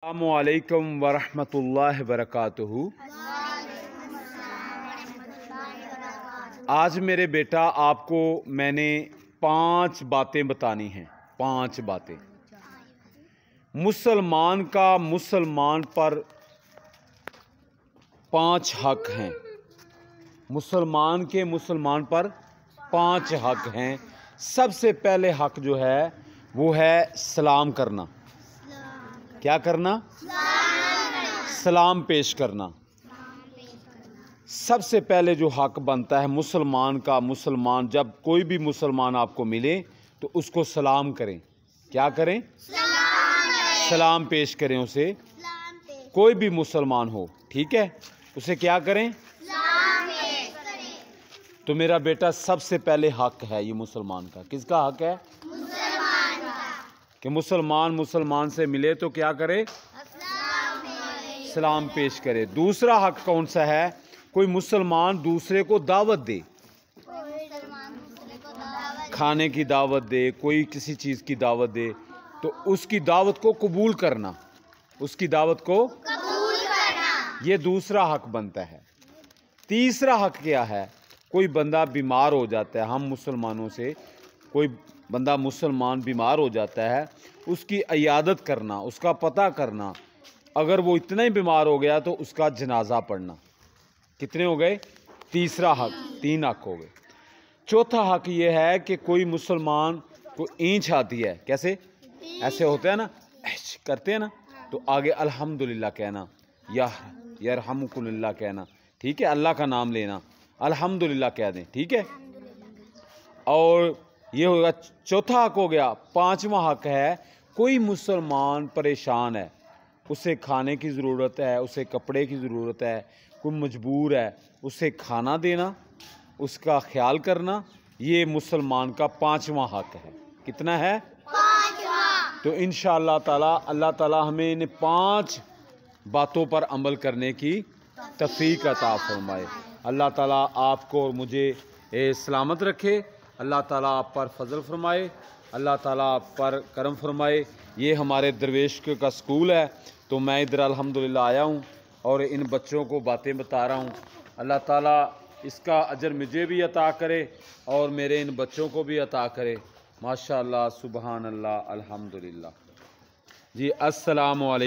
अस्सलामुअलैकुम वरहमतुल्लाहि वबरकातुहू। आज मेरे बेटा आपको मैंने 5 बातें बतानी हैं। 5 बातें। मुसलमान का मुसलमान पर 5 हक हैं। मुसलमान के मुसलमान पर 5 हक हैं। सबसे पहले हक जो है वो है सलाम करना। क्या करना? सलाम पेश करना। सबसे पहले जो हक बनता है मुसलमान का, मुसलमान जब कोई भी मुसलमान आपको मिले तो उसको सलाम करें। क्या करें? सलाम पेश करें उसे। कोई भी मुसलमान हो, ठीक है, उसे क्या करें? तो मेरा बेटा सबसे पहले हक है ये मुसलमान का। किसका हक है? मुसलमान का। कि मुसलमान से मिले तो क्या करे? सलाम पेश करे। दूसरा हक कौन सा है? कोई मुसलमान दूसरे को दावत दे, खाने की दावत दे, कोई किसी चीज़ की दावत दे तो उसकी दावत को कबूल करना, उसकी दावत को कबूल करना, ये दूसरा हक बनता है। तीसरा हक क्या है? कोई बंदा बीमार हो जाता है, हम मुसलमानों से कोई बंदा मुसलमान बीमार हो जाता है, उसकी इयादत करना, उसका पता करना। अगर वो इतना ही बीमार हो गया तो उसका जनाजा पढ़ना। कितने हो गए? तीसरा हक। 3 हक हो गए। चौथा हक ये है कि कोई मुसलमान को ईंच आती है, कैसे ऐसे होते हैं ना, करते हैं ना, तो आगे अल्हम्दुलिल्लाह कहना, या यरहमुकुल्लाह कहना, ठीक है, अल्लाह का नाम लेना, अल्हम्दुलिल्लाह कह दें, ठीक है। और ये होगा चौथा हक हो गया। 5वां हक है कोई मुसलमान परेशान है, उसे खाने की ज़रूरत है, उसे कपड़े की ज़रूरत है, कोई मजबूर है, उसे खाना देना, उसका ख्याल करना, ये मुसलमान का 5वां हक है। कितना है? 5वां। तो इंशाअल्लाह ताला अल्लाह ताला हमें इन 5 बातों पर अमल करने की तौफीक अता फरमाए। अल्लाह ताला आपको और मुझे सलामत रखे। अल्लाह ताला आप पर फजल फरमाए। अल्लाह ताला आप पर करम फरमाए। ये हमारे दरवेश का स्कूल है, तो मैं इधर अल्हम्दुलिल्लाह आया हूँ और इन बच्चों को बातें बता रहा हूँ। अल्लाह ताला इसका अजर मुझे भी अता करे और मेरे इन बच्चों को भी अता करे। माशाअल्लाह, सुबहान अल्लाह, अल्हम्दुलिल्लाह। जी अस्सलामु अलैकुम।